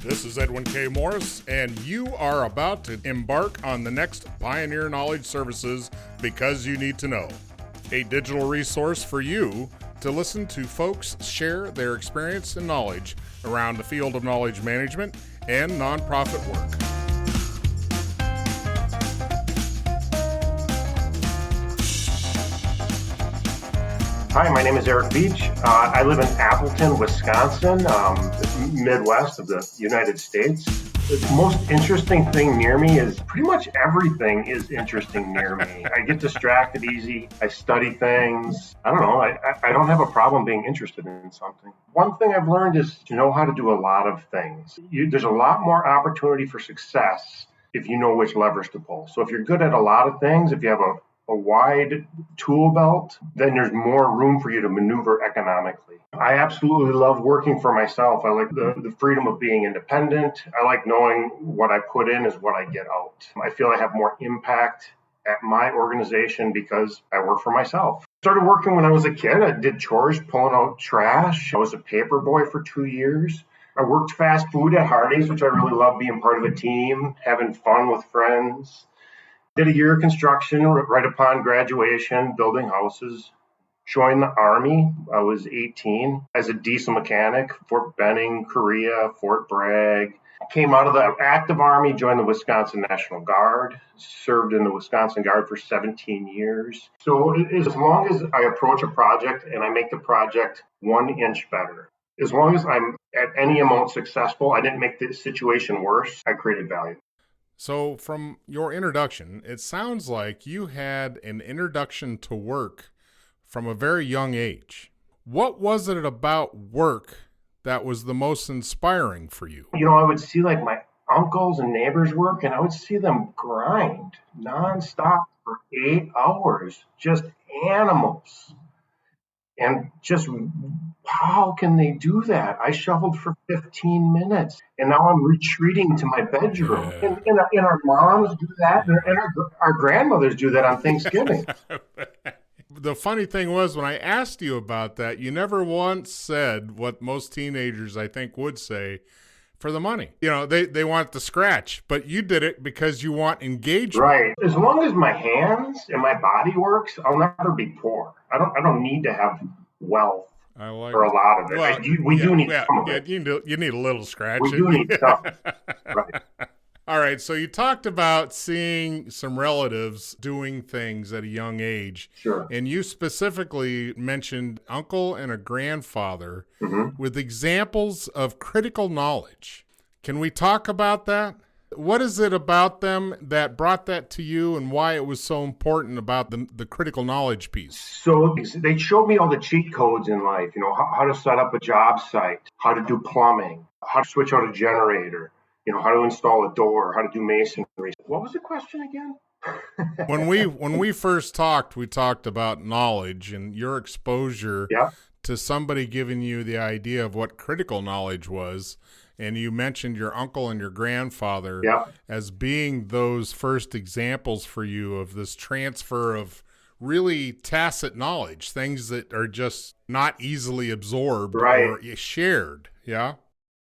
This is Edwin K. Morris, and you are about to embark on the next Pioneer Knowledge Services Because You Need to Know, a digital resource for you to listen to folks share their experience and knowledge around the field of knowledge management and nonprofit work. Hi, my name is Eric Beach. I live in Appleton, Wisconsin, Midwest of the United States. The most interesting thing near me is pretty much everything is interesting near me. I get distracted easy. I study things. I don't know. I don't have a problem being interested in something. One thing I've learned is to know how to do a lot of things. There's a lot more opportunity for success if you know which levers to pull. So if you're good at a lot of things, if you have a wide tool belt, then there's more room for you to maneuver economically. I absolutely love working for myself. I like the freedom of being independent. I like knowing what I put in is what I get out. I feel I have more impact at my organization because I work for myself. Started working when I was a kid. I did chores, pulling out trash. I was a paper boy for 2 years. I worked fast food at Hardee's, which I really love, being part of a team, having fun with friends. Did a year of construction right upon graduation, building houses. Joined the Army. I was 18 as a diesel mechanic, Fort Benning, Korea, Fort Bragg. Came out of the active Army, joined the Wisconsin National Guard, served in the Wisconsin Guard for 17 years. So as long as I approach a project and I make the project 1 inch better, as long as I'm at any amount successful, I didn't make the situation worse, I created value. So from your introduction, it sounds like you had an introduction to work from a very young age. What was it about work that was the most inspiring for you? You know, I would see like my uncles and neighbors work, and I would see them grind nonstop for 8 hours, just animals. And just, how can they do that? I shoveled for 15 minutes, and now I'm retreating to my bedroom. Yeah. And our moms do that, and our grandmothers do that on Thanksgiving. The funny thing was, when I asked you about that, you never once said what most teenagers, I think, would say, for the money. You know, they want the scratch, but you did it because you want engagement. Right. As long as my hands and my body works, I'll never be poor. I don't need to have wealth or a lot of it. Well, we do need some of it. You need a little scratch. We do need some. Right. All right, so you talked about seeing some relatives doing things at a young age. Sure. And you specifically mentioned uncle and a grandfather with examples of critical knowledge. Can we talk about that? What is it about them that brought that to you, and why it was so important about the critical knowledge piece? So they showed me all the cheat codes in life, you know, how to set up a job site, how to do plumbing, how to switch out a generator, you know, how to install a door, how to do masonry. What was the question again? When we first talked, we talked about knowledge and your exposure to somebody giving you the idea of what critical knowledge was. And you mentioned your uncle and your grandfather as being those first examples for you of this transfer of really tacit knowledge, things that are just not easily absorbed or shared. Yeah.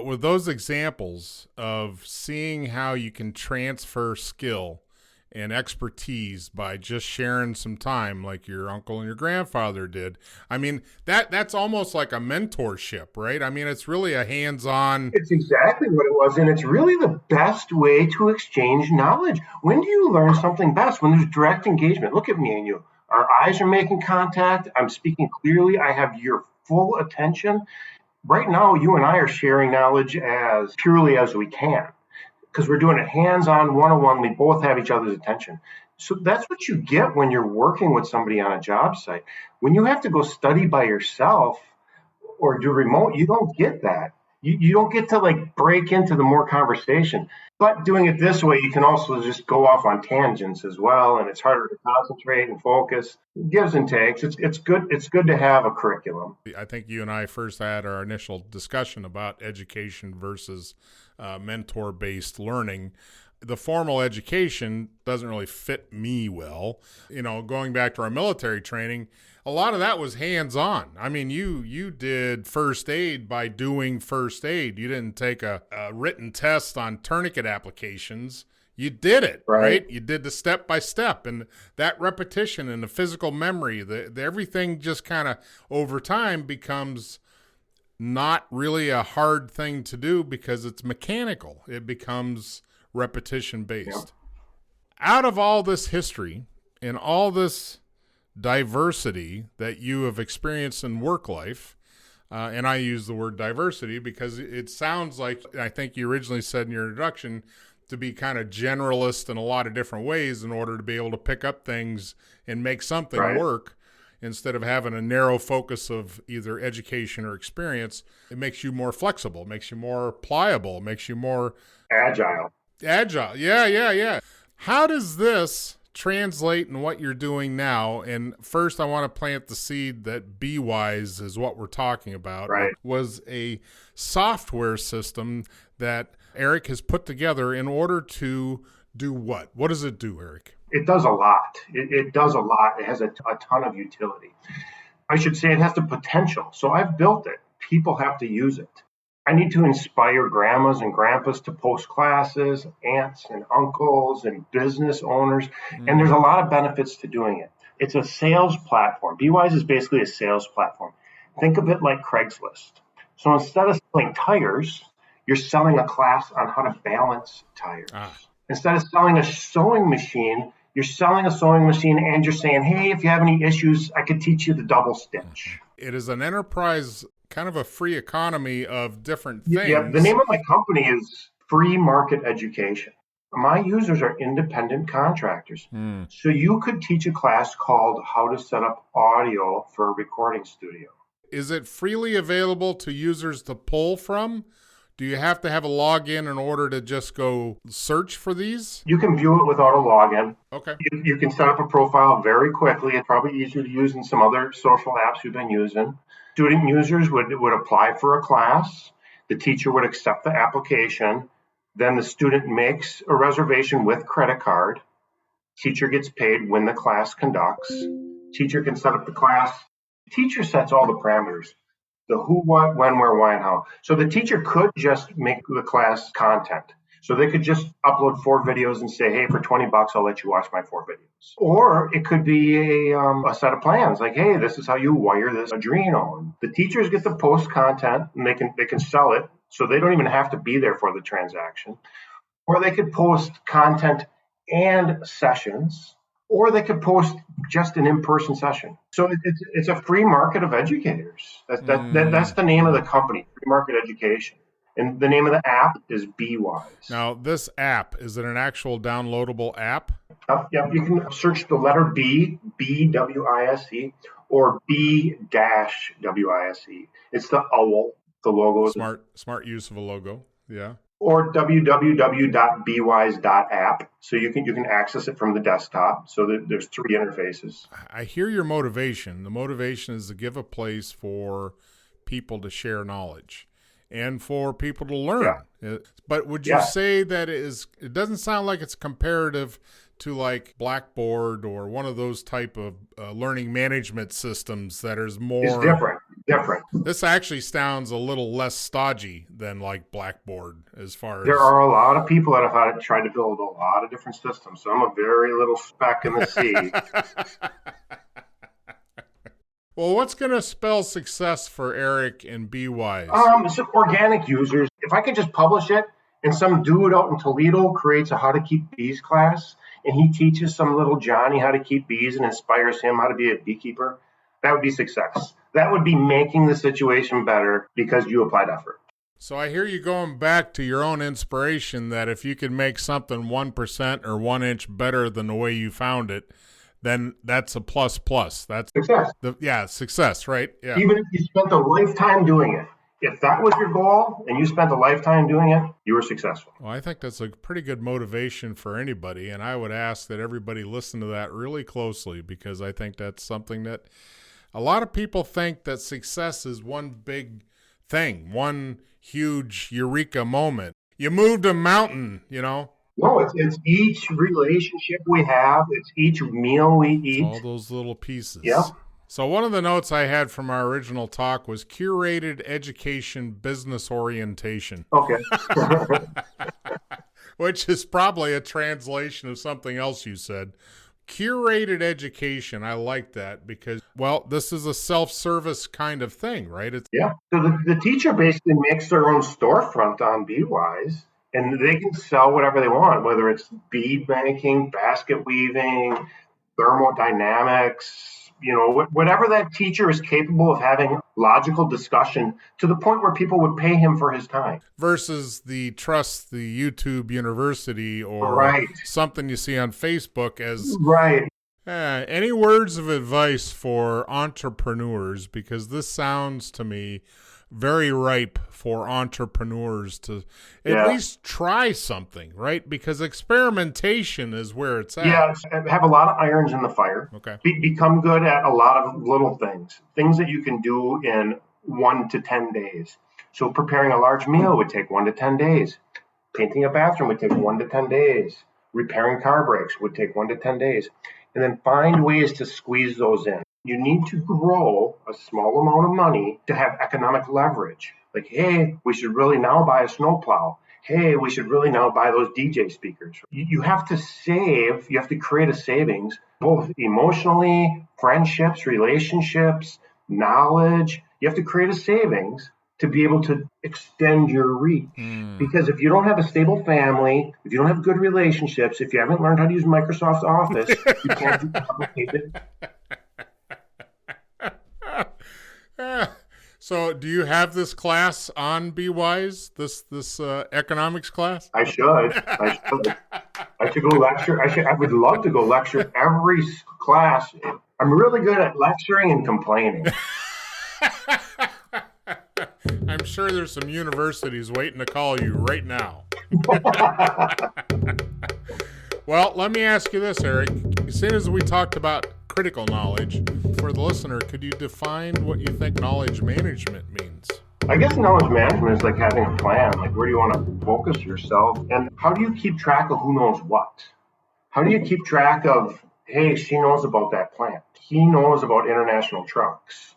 With those examples of seeing how you can transfer skill and expertise by just sharing some time like your uncle and your grandfather did. I mean, that's almost like a mentorship, right? I mean, it's really a hands-on. It's exactly what it was, and it's really the best way to exchange knowledge. When do you learn something best? When there's direct engagement. Look at me and you. Our eyes are making contact. I'm speaking clearly. I have your full attention. Right now, you and I are sharing knowledge as purely as we can, because we're doing it hands-on, one-on-one. We both have each other's attention. So that's what you get when you're working with somebody on a job site. When you have to go study by yourself or do remote, you don't get that. You don't get to like break into the more conversation. But doing it this way, you can also just go off on tangents as well, and it's harder to concentrate and focus. It gives and takes. It's good. It's good to have a curriculum. I think you and I first had our initial discussion about education versus mentor-based learning. the formal education doesn't really fit me well. Going back to our military training, a lot of that was hands-on. I mean, you did first aid by doing first aid. You didn't take a written test on tourniquet applications. You did it, right? You did the step by step, and that repetition and the physical memory, the everything just kind of over time becomes not really a hard thing to do because it's mechanical. It becomes repetition based. Yeah. Out of all this history and all this diversity that you have experienced in work life, and I use the word diversity because it sounds like, I think you originally said in your introduction, to be kind of generalist in a lot of different ways in order to be able to pick up things and make something work instead of having a narrow focus of either education or experience. It makes you more flexible, makes you more pliable, makes you more agile. Yeah. How does this translate in what you're doing now? And first, I want to plant the seed that BWise is what we're talking about. Right. It was a software system that Eric has put together in order to do what? What does it do, Eric? It does a lot. It does a lot. It has a ton of utility. I should say it has the potential. So I've built it. People have to use it. I need to inspire grandmas and grandpas to post classes, aunts and uncles and business owners. And there's a lot of benefits to doing it. It's a sales platform. BWise is basically a sales platform. Think of it like Craigslist. So instead of selling tires, you're selling a class on how to balance tires. Instead of selling a sewing machine, you're selling a sewing machine and you're saying, hey, if you have any issues, I could teach you the double stitch. It is an enterprise, kind of a free economy of different things. Yeah, the name of my company is Free Market Education. My users are independent contractors. So you could teach a class called How to Set Up Audio for a Recording Studio. Is it freely available to users to pull from? Do you have to have a login in order to just go search for these? You can view it without a login. Okay. You can set up a profile very quickly. It's probably easier to use than some other social apps you've been using. Student users would apply for a class. The teacher would accept the application. Then the student makes a reservation with credit card. Teacher gets paid when the class conducts. Teacher can set up the class. Teacher sets all the parameters. The who, what, when, where, why, and how. So the teacher could just make the class content. So they could just upload 4 videos and say, hey, for $20, I'll let you watch my 4 videos. Or it could be a set of plans, like, hey, this is how you wire this Adreno. The teachers get the post content and they can sell it, so they don't even have to be there for the transaction. Or they could post content and sessions, or they could post just an in-person session. So it's a free market of educators. That's the name of the company, Free Market Education. And the name of the app is BWise. Now, this app, is it an actual downloadable app? Yeah, you can search the letter B, BWise, or B-WISE. It's the owl, the logo. Smart use of a logo, yeah. Or www.bwise.app. So you can access it from the desktop. So there's 3 interfaces. I hear your motivation. The motivation is to give a place for people to share knowledge and for people to learn. Yeah. But would you say that it doesn't sound like it's comparative to like Blackboard or one of those type of learning management systems that is more... It's different. This actually sounds a little less stodgy than like Blackboard as far as... There are a lot of people that have tried to build a lot of different systems. So I'm a very little speck in the sea. Well, what's going to spell success for Eric and BWise? So organic users. If I could just publish it and some dude out in Toledo creates a How to Keep Bees class and he teaches some little Johnny how to keep bees and inspires him how to be a beekeeper, that would be success. That would be making the situation better because you applied effort. So I hear you going back to your own inspiration that if you could make something 1% or 1 inch better than the way you found it, then that's a plus. That's success. Success, right? Yeah. Even if you spent a lifetime doing it, if that was your goal and you spent a lifetime doing it, you were successful. Well, I think that's a pretty good motivation for anybody, and I would ask that everybody listen to that really closely because I think that's something that a lot of people think that success is one big thing, one huge eureka moment. You moved a mountain, No, it's each relationship we have. It's each meal we eat. All those little pieces. Yeah. So one of the notes I had from our original talk was curated education business orientation. Okay. Which is probably a translation of something else you said. Curated education. I like that because, well, this is a self-service kind of thing, right? Yeah. So the teacher basically makes their own storefront on BWise, and they can sell whatever they want, whether it's bead making, basket weaving, thermodynamics, whatever that teacher is capable of having logical discussion to the point where people would pay him for his time. Versus the YouTube University or something you see on Facebook as right. Any words of advice for entrepreneurs? Because this sounds to me very ripe for entrepreneurs to at least try something, right? Because experimentation is where it's at. Yeah, have a lot of irons in the fire. Okay. Become good at a lot of little things that you can do in 1 to 10 days. So preparing a large meal would take 1 to 10 days. Painting a bathroom would take 1 to 10 days. Repairing car brakes would take 1 to 10 days. And then find ways to squeeze those in. You need to grow a small amount of money to have economic leverage. Like, hey, we should really now buy a snowplow. Hey, we should really now buy those DJ speakers. You have to save. You have to create a savings, both emotionally, friendships, relationships, knowledge. You have to create a savings to be able to extend your reach. Because if you don't have a stable family, if you don't have good relationships, if you haven't learned how to use Microsoft Office, you can't do complicated. So do you have this class on BWise, this economics class? I should. I should go lecture. I would love to go lecture every class. I'm really good at lecturing and complaining. I'm sure there's some universities waiting to call you right now. Well, let me ask you this, Eric. As soon as we talked about critical knowledge, for the listener, could you define what you think knowledge management means? I guess knowledge management is like having a plan. Like, where do you want to focus yourself? And how do you keep track of who knows what? How do you keep track of, hey, she knows about that plant. He knows about international trucks.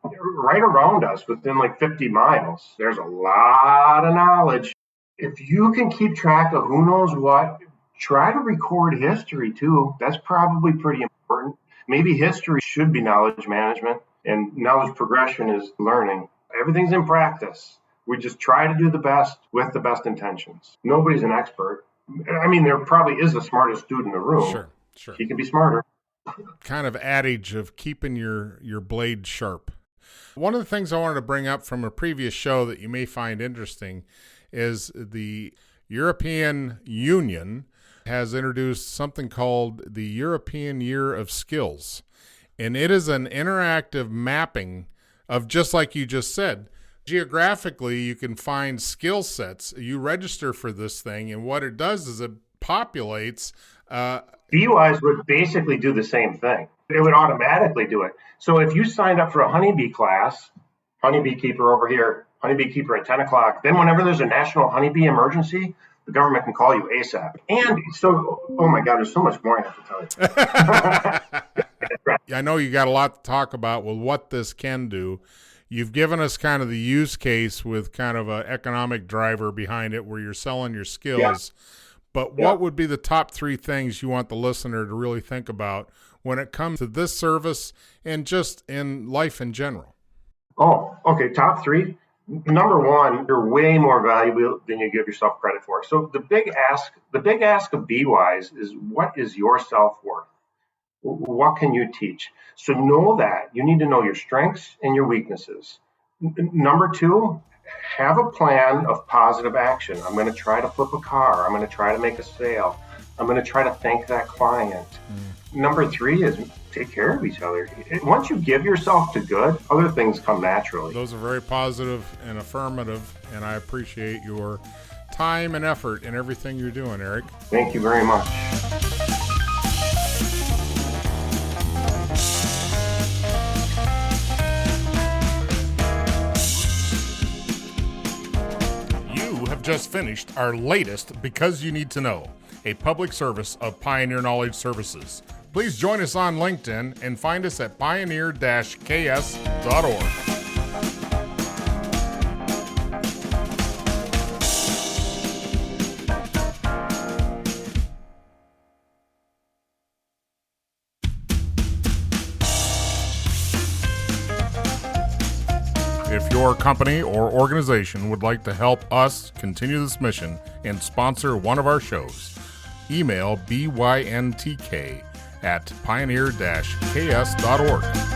Right around us, within like 50 miles, there's a lot of knowledge. If you can keep track of who knows what, try to record history too. That's probably pretty important. Maybe history should be knowledge management, and knowledge progression is learning. Everything's in practice. We just try to do the best with the best intentions. Nobody's an expert. I mean, there probably is the smartest dude in the room. Sure. He can be smarter. Kind of adage of keeping your blade sharp. One of the things I wanted to bring up from a previous show that you may find interesting is the European Union has introduced something called the European Year of Skills. And it is an interactive mapping of, just like you just said, geographically you can find skill sets. You register for this thing, and what it does is it populates. BWise would basically do the same thing. It would automatically do it. So if you signed up for a honeybee class, honeybee keeper over here, honeybee keeper at 10 o'clock, then whenever there's a national honeybee emergency, the government can call you ASAP. And so, oh my God, there's so much more I have to tell you. I know you got a lot to talk about with what this can do. You've given us kind of the use case with kind of an economic driver behind it where you're selling your skills. Yeah. But what would be the top 3 things you want the listener to really think about when it comes to this service and just in life in general? Oh, okay. Top 3. Number 1, you're way more valuable than you give yourself credit for. So the big ask of BWise is, what is your self-worth? What can you teach? So know that. You need to know your strengths and your weaknesses. Number 2, have a plan of positive action. I'm going to try to flip a car. I'm going to try to make a sale. I'm going to try to thank that client. Number 3 is take care of each other. Once you give yourself to good, other things come naturally. Those are very positive and affirmative, and I appreciate your time and effort in everything you're doing, Eric. Thank you very much. just finished our latest Because You Need to Know, a public service of Pioneer Knowledge Services. Please join us on LinkedIn and find us at pioneer-ks.org. If your company or organization would like to help us continue this mission and sponsor one of our shows, email byntk@pioneer-ks.org.